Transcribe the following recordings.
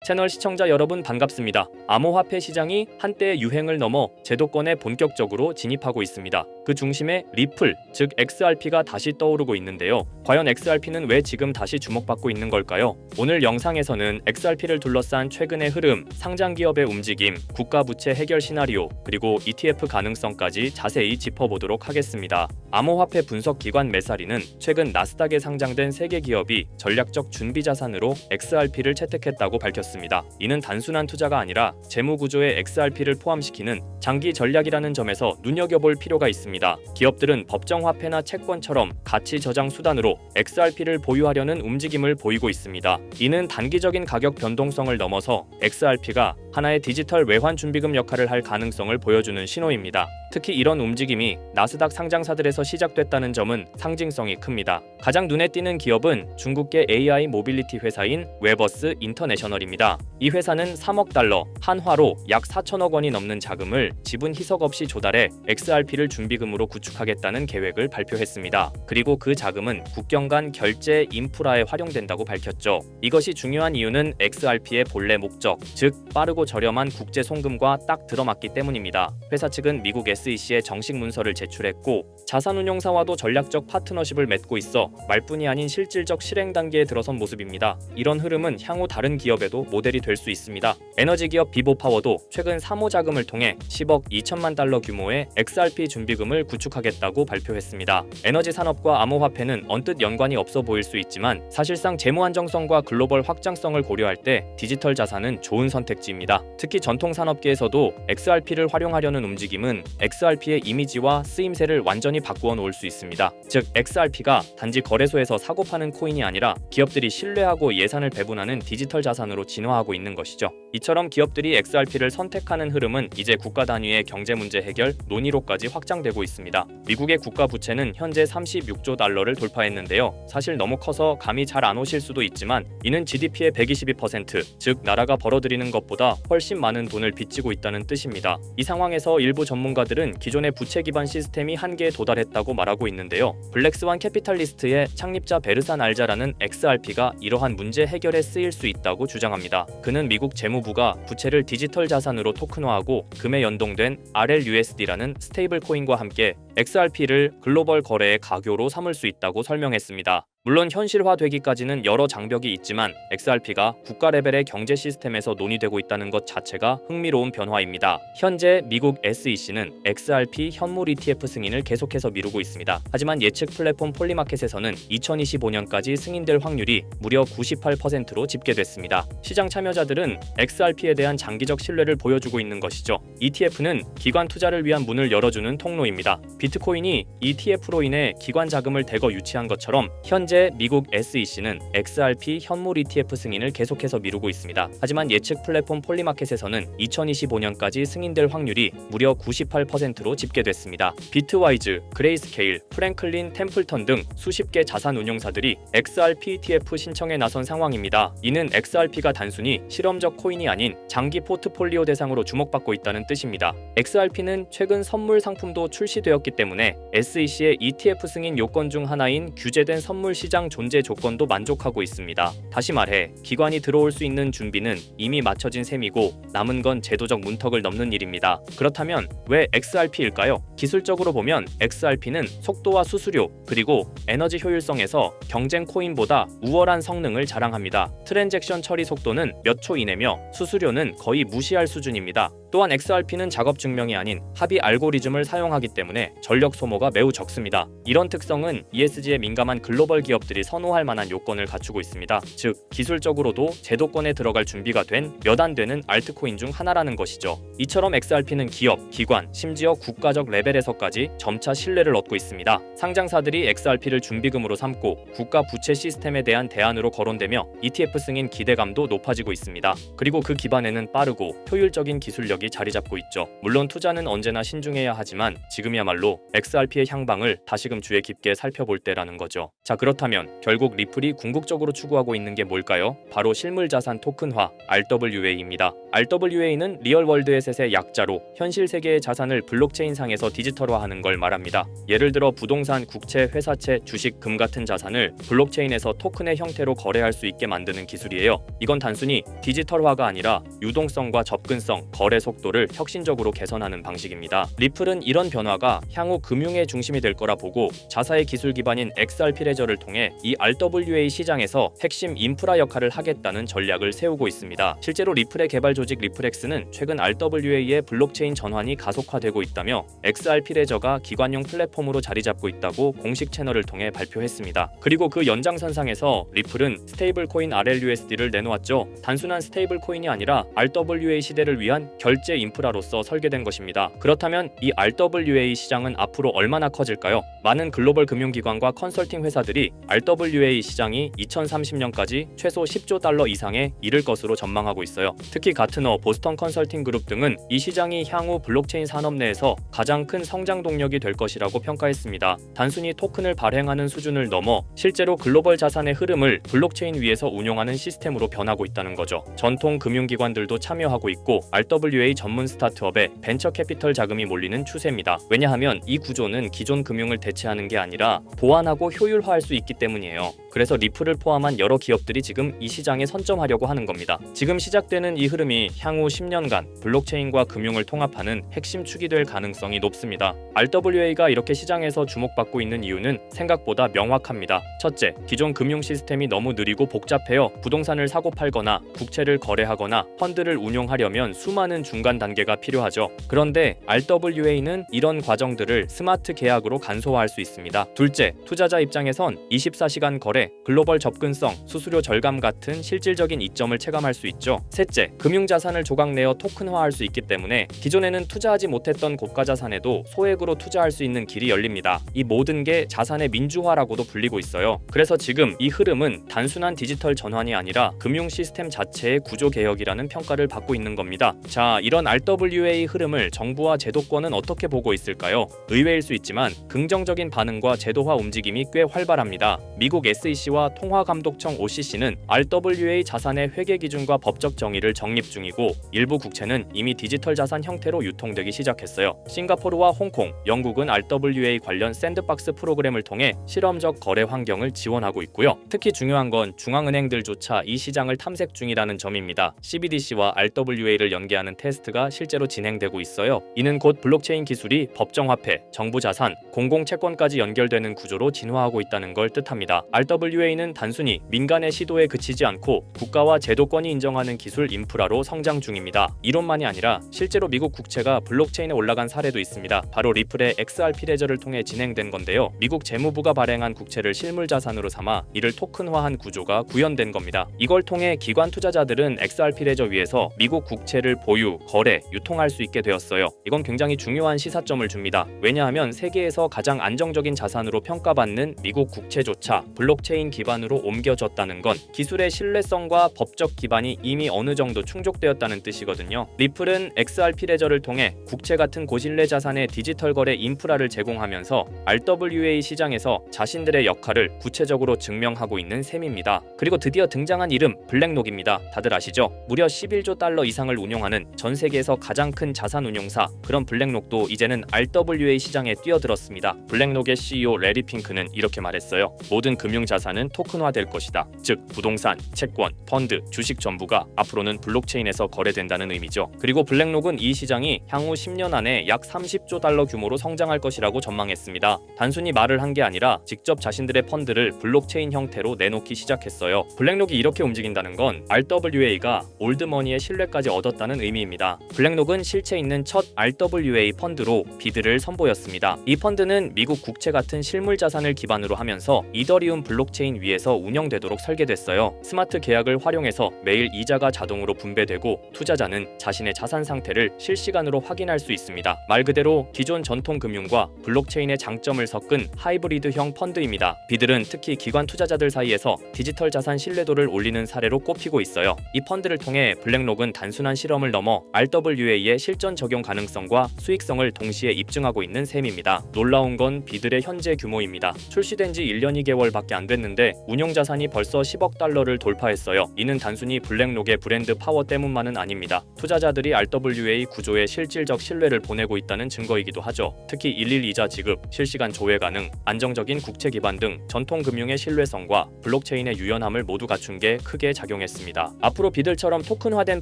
채널 시청자 여러분 반갑습니다. 암호화폐 시장이 한때의 유행을 넘어 제도권에 본격적으로 진입하고 있습니다. 그 중심에 리플, 즉 XRP가 다시 떠오르고 있는데요. 과연 XRP는 왜 지금 다시 주목받고 있는 걸까요? 오늘 영상에서는 XRP를 둘러싼 최근의 흐름, 상장 기업의 움직임, 국가 부채 해결 시나리오, 그리고 ETF 가능성까지 자세히 짚어보도록 하겠습니다. 암호화폐 분석 기관 메사리는 최근 나스닥에 상장된 3개 기업이 전략적 준비 자산으로 XRP를 채택했다고 밝혔습니다. 이는 단순한 투자가 아니라 재무 구조에 XRP를 포함시키는 장기 전략이라는 점에서 눈여겨볼 필요가 있습니다. 기업들은 법정 화폐나 채권처럼 가치 저장 수단으로 XRP를 보유하려는 움직임을 보이고 있습니다. 이는 단기적인 가격 변동성을 넘어서 XRP가 하나의 디지털 외환 준비금 역할을 할 가능성을 보여주는 신호입니다. 특히 이런 움직임이 나스닥 상장사들에서 시작됐다는 점은 상징성이 큽니다. 가장 눈에 띄는 기업은 중국계 AI 모빌리티 회사인 웨버스 인터내셔널입니다. 이 회사는 3억 달러, 한화로 약 4천억 원이 넘는 자금을 지분 희석 없이 조달해 XRP를 준비금으로 구축하겠다는 계획을 발표했습니다. 그리고 그 자금은 국경 간 결제 인프라에 활용된다고 밝혔죠. 이것이 중요한 이유는 XRP의 본래 목적, 즉 빠르고 저렴한 국제 송금과 딱 들어맞기 때문입니다. 회사 측은 미국 SEC에 정식 문서를 제출했고 자산운용사와도 전략적 파트너십을 맺고 있어 말뿐이 아닌 실질적 실행 단계에 들어선 모습입니다. 이런 흐름은 향후 다른 기업에도 모델이 될 수 있습니다. 에너지 기업 비보파워도 최근 사모 자금을 통해 10억 2천만 달러 규모의 XRP 준비금을 구축하겠다고 발표했습니다. 에너지 산업과 암호화폐는 언뜻 연관이 없어 보일 수 있지만 사실상 재무 안정성과 글로벌 확장성을 고려할 때 디지털 자산은 좋은 선택지입니다. 특히 전통 산업계에서도 XRP를 활용하려는 움직임은 XRP의 이미지와 쓰임새를 완전히 바꾸어 놓을 수 있습니다. 즉 XRP가 단지 거래소에서 사고 파는 코인이 아니라 기업들이 신뢰하고 예산을 배분하는 디지털 자산으로 진화하고 있는 것이죠. 이처럼 기업들이 XRP를 선택하는 흐름은 이제 국가 단위의 경제 문제 해결 논의로까지 확장되고 있습니다. 미국의 국가 부채는 현재 36조 달러를 돌파했는데요. 사실 너무 커서 감이 잘 안 오실 수도 있지만 이는 GDP의 122%, 즉 나라가 벌어들이는 것보다 훨씬 많은 돈을 빚지고 있다는 뜻입니다. 이 상황에서 일부 전문가들은 기존의 부채 기반 시스템이 한계에 도달했다고 말하고 있는데요. 블랙스완 캐피탈리스트의 창립자 베르산 알자라는 XRP가 이러한 문제 해결에 쓰일 수 있다고 주장합니다. 그는 미국 재무부가 부채를 디지털 자산으로 토큰화하고 금에 연동된 RLUSD라는 스테이블 코인과 함께 XRP를 글로벌 거래의 가교로 삼을 수 있다고 설명했습니다. 물론 현실화되기까지는 여러 장벽이 있지만 XRP가 국가 레벨의 경제 시스템에서 논의되고 있다는 것 자체가 흥미로운 변화입니다. 현재 미국 SEC는 XRP 현물 ETF 승인을 계속해서 미루고 있습니다. 하지만 예측 플랫폼 폴리마켓에서는 2025년까지 승인될 확률이 무려 98%로 집계됐습니다. 시장 참여자들은 XRP에 대한 장기적 신뢰를 보여주고 있는 것이죠. ETF는 기관 투자를 위한 문을 열어주는 통로입니다. 비트코인이 ETF로 인해 기관 자금을 대거 유치한 것처럼 현재 미국 SEC는 XRP 현물 ETF 승인을 계속해서 미루고 있습니다. 하지만 예측 플랫폼 폴리마켓에서는 2025년까지 승인될 확률이 무려 98%로 집계됐습니다. 비트와이즈, 그레이스케일, 프랭클린 템플턴 등 수십 개 자산 운용사들이 XRP ETF 신청에 나선 상황입니다. 이는 XRP가 단순히 실험적 코인이 아닌 장기 포트폴리오 대상으로 주목받고 있다는 뜻입니다. XRP는 최근 선물 상품도 출시되었기 때문에 SEC의 ETF 승인 요건 중 하나인 규제된 선물 시장 존재 조건도 만족하고 있습니다. 다시 말해 기관이 들어올 수 있는 준비는 이미 마쳐진 셈이고 남은 건 제도적 문턱을 넘는 일입니다. 그렇다면 왜 XRP일까요? 기술적으로 보면 XRP는 속도와 수수료 그리고 에너지 효율성에서 경쟁 코인보다 우월한 성능을 자랑합니다. 트랜잭션 처리 속도는 몇 초 이내며 수수료는 거의 무시할 수준입니다. 또한 XRP는 작업 증명이 아닌 합의 알고리즘을 사용하기 때문에 전력 소모가 매우 적습니다. 이런 특성은 ESG에 민감한 글로벌 기업들이 선호할 만한 요건을 갖추고 있습니다. 즉 기술적으로도 제도권에 들어갈 준비가 된 몇 안 되는 알트코인 중 하나라는 것이죠. 이처럼 XRP는 기업, 기관, 심지어 국가적 레벨에서까지 점차 신뢰를 얻고 있습니다. 상장사들이 XRP를 준비금으로 삼고 국가 부채 시스템에 대한 대안으로 거론되며 ETF 승인 기대감도 높아지고 있습니다. 그리고 그 기반에는 빠르고 효율적인 기술력이 전략이 자리 잡고 있죠. 물론 투자는 언제나 신중해야 하지만 지금이야말로 XRP의 향방을 다시금 주의 깊게 살펴볼 때라는 거죠. 자, 그렇다면 결국 리플이 궁극적으로 추구하고 있는 게 뭘까요? 바로 실물자산 토큰화 RWA입니다. RWA는 리얼월드 에셋의 약자로 현실 세계의 자산을 블록체인상에서 디지털화하는 걸 말합니다. 예를 들어 부동산, 국채, 회사채, 주식, 금 같은 자산을 블록체인에서 토큰의 형태로 거래할 수 있게 만드는 기술이에요. 이건 단순히 디지털화가 아니라 유동성과 접근성, 거래 속도를 혁신적으로 개선하는 방식입니다. 리플은 이런 변화가 향후 금융의 중심이 될 거라 보고 자사의 기술 기반인 XRP 레저를 통해 이 RWA 시장에서 핵심 인프라 역할을 하겠다는 전략을 세우고 있습니다. 실제로 리플의 개발 조직 리플엑스는 최근 RWA의 블록체인 전환이 가속화되고 있다며 XRP 레저가 기관용 플랫폼으로 자리 잡고 있다고 공식 채널을 통해 발표했습니다. 그리고 그 연장선상에서 리플은 스테이블 코인 RLUSD를 내놓았죠. 단순한 스테이블 코인이 아니라 RWA 시대를 위한 결제 인프라로서 설계된 것입니다. 그렇다면 이 RWA 시장은 앞으로 얼마나 커질까요? 많은 글로벌 금융기관과 컨설팅 회사들이 RWA 시장이 2030년까지 최소 10조 달러 이상에 이를 것으로 전망하고 있어요. 특히 가트너, 보스턴 컨설팅 그룹 등은 이 시장이 향후 블록체인 산업 내에서 가장 큰 성장 동력이 될 것이라고 평가했습니다. 단순히 토큰을 발행하는 수준을 넘어 실제로 글로벌 자산의 흐름을 블록체인 위에서 운용하는 시스템으로 변하고 있다는 거죠. 전통 금융기관들도 참여하고 있고 RWA 전문 스타트업에 벤처 캐피털 자금이 몰리는 추세입니다. 왜냐하면 이 구조는 기존 금융을 대체하는 게 아니라 보완하고 효율화할 수 있기 때문이에요. 그래서 리플을 포함한 여러 기업들이 지금 이 시장에 선점하려고 하는 겁니다. 지금 시작되는 이 흐름이 향후 10년간 블록체인과 금융을 통합하는 핵심 축이 될 가능성이 높습니다. RWA가 이렇게 시장에서 주목받고 있는 이유는 생각보다 명확합니다. 첫째, 기존 금융 시스템이 너무 느리고 복잡해요. 부동산을 사고 팔거나 국채를 거래하거나 펀드를 운용하려면 수많은 중간 단계가 필요하죠. 그런데 RWA는 이런 과정들을 스마트 계약으로 간소화할 수 있습니다. 둘째, 투자자 입장에선 24시간 거래, 글로벌 접근성, 수수료 절감 같은 실질적인 이점을 체감할 수 있죠. 셋째, 금융자산을 조각내어 토큰화할 수 있기 때문에 기존에는 투자하지 못했던 고가 자산에도 소액으로 투자할 수 있는 길이 열립니다. 이 모든 게 자산의 민주화라고도 불리고 있어요. 그래서 지금 이 흐름은 단순한 디지털 전환이 아니라 금융 시스템 자체의 구조 개혁이라는 평가를 받고 있는 겁니다. 자, 이런 RWA 흐름을 정부와 제도권은 어떻게 보고 있을까요? 의외일 수 있지만 긍정적인 반응과 제도화 움직임이 꽤 활발합니다. 미국 SEC와 통화감독청 OCC는 RWA 자산의 회계 기준과 법적 정의를 정립 중이고 일부 국채는 이미 디지털 자산 형태로 유통되기 시작했어요. 싱가포르와 홍콩, 영국은 RWA 관련 샌드박스 프로그램을 통해 실험적 거래 환경을 지원하고 있고요. 특히 중요한 건 중앙은행들조차 이 시장을 탐색 중이라는 점입니다. CBDC와 RWA를 연계하는 테스트가 실제로 진행되고 있어요. 이는 곧 블록체인 기술이 법정화폐, 정부 자산, 공공채권까지 연결되는 구조로 진화하고 있다는 걸 뜻합니다. RWA는 단순히 민간의 시도에 그치지 않고 국가와 제도권이 인정하는 기술 인프라로 성장 중입니다. 이론만이 아니라 실제로 미국 국채가 블록체인에 올라간 사례도 있습니다. 바로 리플의 XRP 레저를 통해 진행된 건데요. 미국 재무부가 발행한 국채를 실물 자산으로 삼아 이를 토큰화한 구조가 구현된 겁니다. 이걸 통해 기관 투자자들은 XRP 레저 위에서 미국 국채를 보유, 거래, 유통할 수 있게 되었어요. 이건 굉장히 중요한 시사점을 줍니다. 왜냐하면 세계에서 가장 안정적인 자산으로 평가받는 미국 국채조차 블록체인 기반으로 옮겨졌다는 건 기술의 신뢰성과 법적 기반이 이미 어느 정도 충족되었다는 뜻이거든요. 리플은 XRP 레저를 통해 국채 같은 고신뢰 자산의 디지털 거래 인프라를 제공하면서 RWA 시장에서 자신들의 역할을 구체적으로 증명하고 있는 셈입니다. 그리고 드디어 등장한 이름 블랙록입니다. 다들 아시죠? 무려 11조 달러 이상을 운용하는 전 세계에서 가장 큰 자산 운용사, 그런 블랙록도 이제는 RWA 시장에 뛰어들었습니다. 블랙록의 CEO 레리 핑크는 이렇게 말했어요. 모든 금융 자산은 토큰화될 것이다. 즉 부동산, 채권, 펀드, 주식 전부가 앞으로는 블록체인에서 거래된다는 의미죠. 그리고 블랙록은 이 시장이 향후 10년 안에 약 30조 달러 규모로 성장할 것이라고 전망했습니다. 단순히 말을 한 게 아니라 직접 자신들의 펀드를 블록체인 형태로 내놓기 시작했어요. 블랙록이 이렇게 움직인다는 건 RWA가 올드머니의 신뢰까지 얻었다는 의미입니다. 블랙록은 실체 있는 첫 RWA 펀드로 비드를 선보였습니다. 이 펀드는 미국 국채 같은 실물 자산을 기반으로 하면서 이더리움 블록 블록체인 위에서 운영되도록 설계됐어요. 스마트 계약을 활용해서 매일 이자가 자동으로 분배되고 투자자는 자신의 자산 상태를 실시간으로 확인할 수 있습니다. 말 그대로 기존 전통 금융과 블록체인의 장점을 섞은 하이브리드형 펀드입니다. 비들은 특히 기관 투자자들 사이에서 디지털 자산 신뢰도를 올리는 사례로 꼽히고 있어요. 이 펀드를 통해 블랙록은 단순한 실험을 넘어 RWA의 실전 적용 가능성과 수익성을 동시에 입증하고 있는 셈입니다. 놀라운 건 비들의 현재 규모입니다. 출시된 지 1년 2개월밖에 안 됐는데 운용 자산이 벌써 10억 달러를 돌파했어요. 이는 단순히 블랙록의 브랜드 파워 때문만은 아닙니다. 투자자들이 RWA 구조에 실질적 신뢰를 보내고 있다는 증거이기도 하죠. 특히 일일 이자 지급, 실시간 조회 가능, 안정적인 국채 기반 등 전통 금융의 신뢰성과 블록체인의 유연함을 모두 갖춘 게 크게 작용했습니다. 앞으로 비들처럼 토큰화된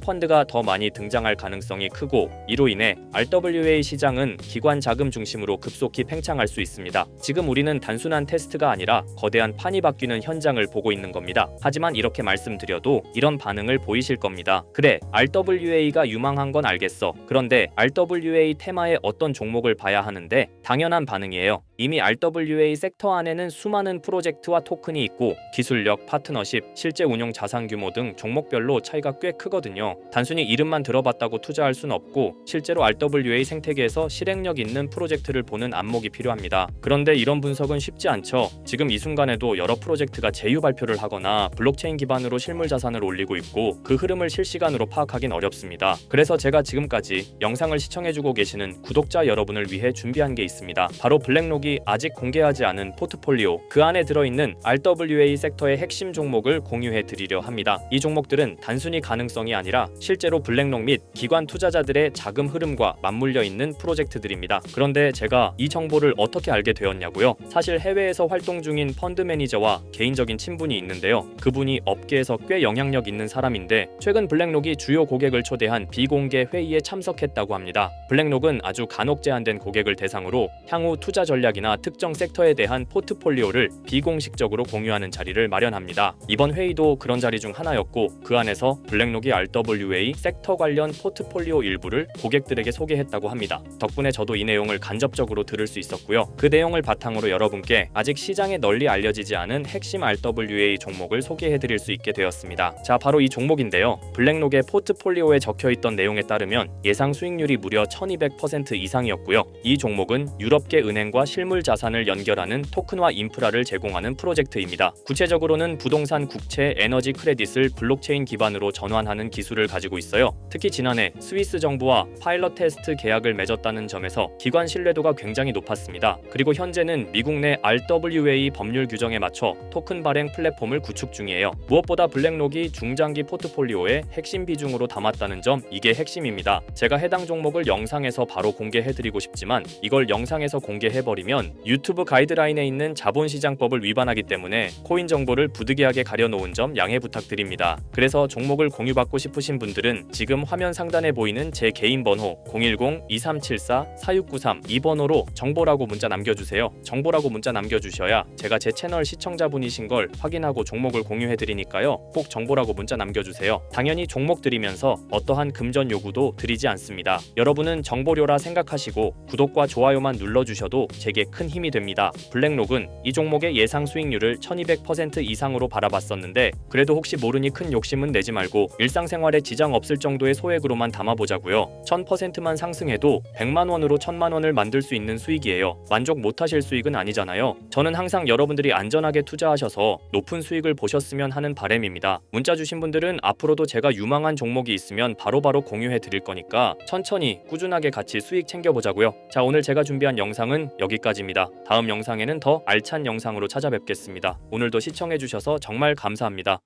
펀드가 더 많이 등장할 가능성이 크고 이로 인해 RWA 시장은 기관 자금 중심으로 급속히 팽창할 수 있습니다. 지금 우리는 단순한 테스트가 아니라 거대한 판이 바뀌는 현장을 보고 있는 겁니다. 하지만 이렇게 말씀드려도 이런 반응을 보이실 겁니다. 그래, RWA가 유망한 건 알겠어. 그런데 RWA 테마의 어떤 종목을 봐야 하는데 당연한 반응이에요. 이미 RWA 섹터 안에는 수많은 프로젝트와 토큰이 있고 기술력, 파트너십, 실제 운용 자산 규모 등 종목별로 차이가 꽤 크거든요. 단순히 이름만 들어봤다고 투자할 순 없고 실제로 RWA 생태계에서 실행력 있는 프로젝트를 보는 안목이 필요합니다. 그런데 이런 분석은 쉽지 않죠. 지금 이 순간에도 여러 프로젝트가 제휴 발표를 하거나 블록체인 기반으로 실물 자산을 올리고 있고 그 흐름을 실시간으로 파악하긴 어렵습니다. 그래서 제가 지금까지 영상을 시청해주고 계시는 구독자 여러분을 위해 준비한 게 있습니다. 바로 블랙록이 아직 공개하지 않은 포트폴리오, 그 안에 들어있는 RWA 섹터의 핵심 종목을 공유해 드리려 합니다. 이 종목들은 단순히 가능성이 아니라 실제로 블랙록 및 기관 투자자들의 자금 흐름과 맞물려 있는 프로젝트들입니다. 그런데 제가 이 정보를 어떻게 알게 되었냐고요? 사실 해외에서 활동 중인 펀드 매니저와 개인적인 친분이 있는데요. 그분이 업계에서 꽤 영향력 있는 사람인데 최근 블랙록이 주요 고객을 초대한 비공개 회의에 참석했다고 합니다. 블랙록은 아주 간혹 제한된 고객을 대상으로 향후 투자 전략이나 특정 섹터에 대한 포트폴리오를 비공식적으로 공유하는 자리를 마련합니다. 이번 회의도 그런 자리 중 하나였고 그 안에서 블랙록이 RWA 섹터 관련 포트폴리오 일부를 고객들에게 소개했다고 합니다. 덕분에 저도 이 내용을 간접적으로 들을 수 있었고요. 그 내용을 바탕으로 여러분께 아직 시장에 널리 알려지지 않은 핵심 RWA 종목을 소개해드릴 수 있게 되었습니다. 자, 바로 이 종목인데요. 블랙록의 포트폴리오에 적혀있던 내용에 따르면 예상 수익률이 무려 1200% 이상이었고요. 이 종목은 유럽계 은행과 실물 자산을 연결하는 토큰화 인프라를 제공하는 프로젝트입니다. 구체적으로는 부동산, 국채, 에너지 크레딧을 블록체인 기반으로 전환하는 기술을 가지고 있어요. 특히 지난해 스위스 정부와 파일럿 테스트 계약을 맺었다는 점에서 기관 신뢰도가 굉장히 높았습니다. 그리고 현재는 미국 내 RWA 법률 규정에 맞춰 토큰 발행 플랫폼을 구축 중이에요. 무엇보다 블랙록이 중장기 포트폴리오에 핵심 비중으로 담았다는 점, 이게 핵심입니다. 제가 해당 종목을 영상에서 바로 공개해드리고 싶지만 이걸 영상에서 공개해버리면 유튜브 가이드라인에 있는 자본시장법을 위반하기 때문에 코인 정보를 부득이하게 가려놓은 점 양해 부탁드립니다. 그래서 종목을 공유받고 싶으신 분들은 지금 화면 상단에 보이는 제 개인 번호 010-2374-4693 이 번호로 정보라고 문자 남겨주세요. 정보라고 문자 남겨주셔야 제가 제 채널 시청자분이신 걸 확인하고 종목을 공유해드리니까요. 꼭 정보라고 문자 남겨주세요. 당연히 종목 드리면서 어떠한 금전 요구도 드리지 않습니다. 여러분은 정보료라 생각하시고 구독과 좋아요만 눌러주셔도 제게 큰 힘이 됩니다. 블랙록은 이 종목의 예상 수익률을 1200% 이상으로 바라봤었는데 그래도 혹시 모르니 큰 욕심은 내지 말고 일상생활에 지장 없을 정도의 소액으로만 담아보자고요. 1000%만 상승해도 100만 원으로 1000만 원을 만들 수 있는 수익이에요. 만족 못하실 수익은 아니잖아요. 저는 항상 여러분들이 안전하게 투자하셔서 높은 수익을 보셨으면 하는 바람입니다. 문자 주신 분들은 앞으로도 제가 유망한 종목이 있으면 바로바로 공유해 드릴 거니까 천천히 꾸준하게 같이 수익 챙겨보자고요. 자, 오늘 제가 준비한 영상은 여기까지입니다. 다음 영상에는 더 알찬 영상으로 찾아뵙겠습니다. 오늘도 시청해주셔서 정말 감사합니다.